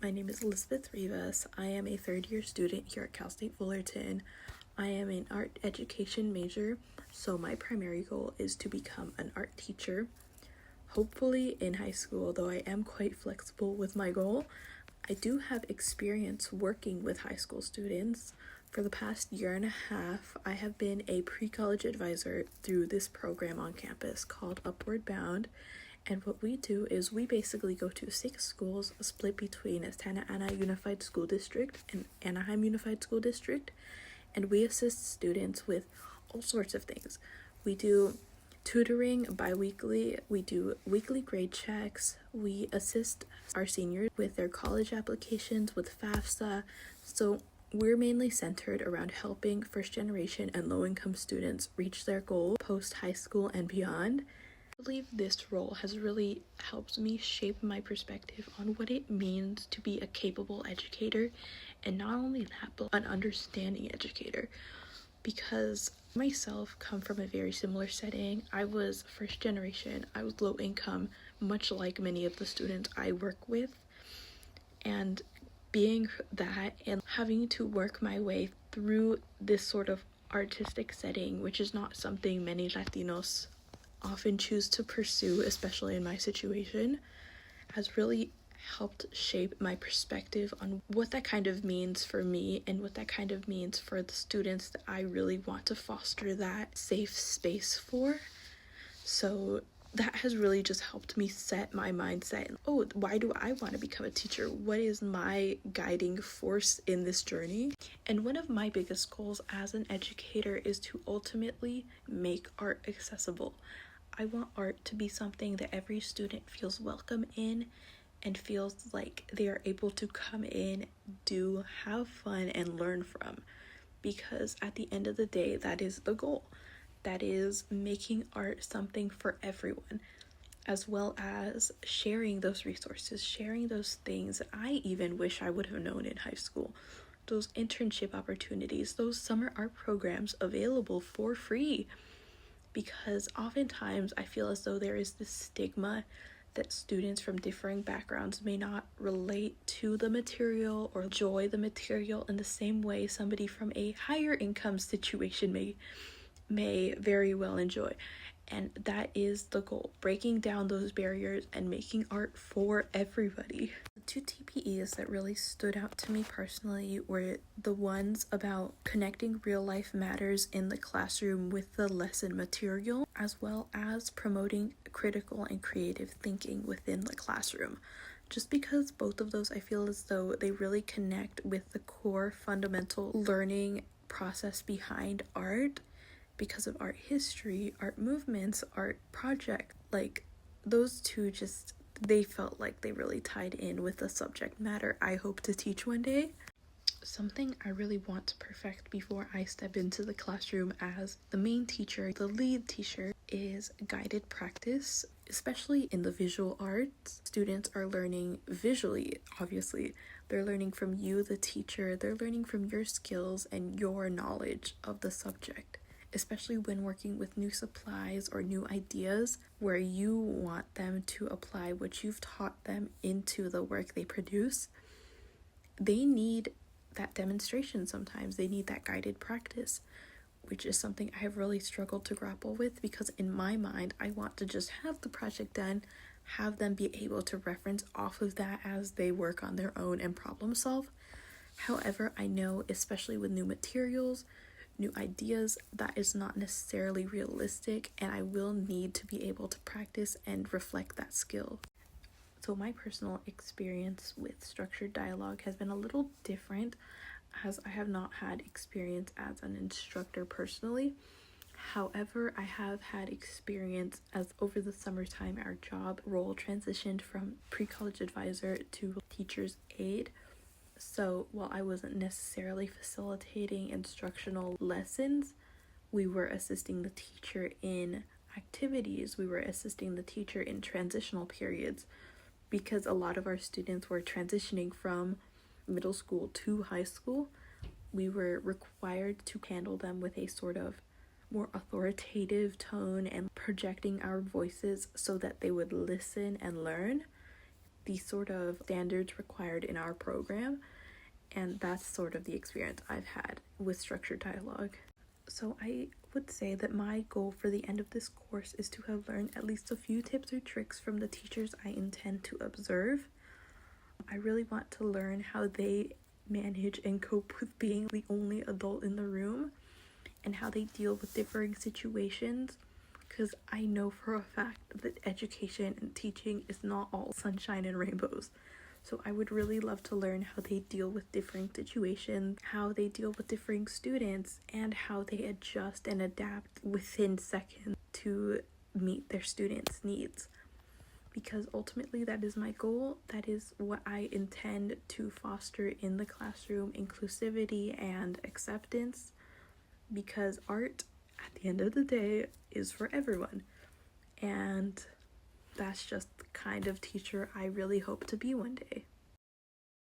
My name is Elizabeth Rivas. I am a third-year student here at Cal State Fullerton. I am an art education major, so my primary goal is to become an art teacher, hopefully in high school, though I am quite flexible with my goal. I do have experience working with high school students. For the past year and a half, I have been a pre-college advisor through this program on campus called Upward Bound. And what we do is we basically go to 6 schools split between Santa Ana Unified School District and Anaheim Unified School District, and we assist students with all sorts of things. We do tutoring bi-weekly, we do weekly grade checks, we assist our seniors with their college applications with FAFSA. So we're mainly centered around helping first generation and low-income students reach their goal post high school and beyond. I believe this role has really helped me shape my perspective on what it means to be a capable educator, and not only that, but an understanding educator, because I myself come from a very similar setting. I was first generation, I was low income, much like many of the students I work with, and being that and having to work my way through this sort of artistic setting, which is not something many Latinos often choose to pursue, especially in my situation, has really helped shape my perspective on what that kind of means for me and what that kind of means for the students that I really want to foster that safe space for. So that has really just helped me set my mindset. Oh, why do I want to become a teacher? What is my guiding force in this journey? And one of my biggest goals as an educator is to ultimately make art accessible. I want art to be something that every student feels welcome in and feels like they are able to come in, do, have fun, and learn from. Because at the end of the day, that is the goal. That is making art something for everyone, as well as sharing those resources, sharing those things that I even wish I would have known in high school. Those internship opportunities, those summer art programs available for free. Because oftentimes I feel as though there is this stigma that students from differing backgrounds may not relate to the material or enjoy the material in the same way somebody from a higher income situation may very well enjoy. And that is the goal, breaking down those barriers and making art for everybody. The 2 TPEs that really stood out to me personally were the ones about connecting real life matters in the classroom with the lesson material, as well as promoting critical and creative thinking within the classroom. Just because both of those, I feel as though they really connect with the core fundamental learning process behind art, because of art history, art movements, art project. Like, those two just, they felt like they really tied in with the subject matter I hope to teach one day. Something I really want to perfect before I step into the classroom as the main teacher, the lead teacher, is guided practice, especially in the visual arts. Students are learning visually, obviously. They're learning from you, the teacher. They're learning from your skills and your knowledge of the subject, especially when working with new supplies or new ideas where you want them to apply what you've taught them into the work they produce. They need that demonstration sometimes. They need that guided practice, which is something I have really struggled to grapple with, because in my mind, I want to just have the project done, have them be able to reference off of that as they work on their own and problem solve. However, I know, especially with new materials, new ideas, that is not necessarily realistic, and I will need to be able to practice and reflect that skill. So my personal experience with structured dialogue has been a little different, as I have not had experience as an instructor personally. However, I have had experience as over the summertime our job role transitioned from pre-college advisor to teacher's aide. So while I wasn't necessarily facilitating instructional lessons, we were assisting the teacher in activities. We were assisting the teacher in transitional periods, because a lot of our students were transitioning from middle school to high school. We were required to handle them with a sort of more authoritative tone and projecting our voices so that they would listen and learn. the sort of standards required in our program, and that's sort of the experience I've had with structured dialogue. So I would say that my goal for the end of this course is to have learned at least a few tips or tricks from the teachers I intend to observe. I really want to learn how they manage and cope with being the only adult in the room and how they deal with differing situations, because I know for a fact that education and teaching is not all sunshine and rainbows. So I would really love to learn how they deal with differing situations, how they deal with differing students, and how they adjust and adapt within seconds to meet their students' needs. Because ultimately that is my goal. That is what I intend to foster in the classroom: inclusivity and acceptance. Because art, at the end of the day, is for everyone. And that's just the kind of teacher I really hope to be one day.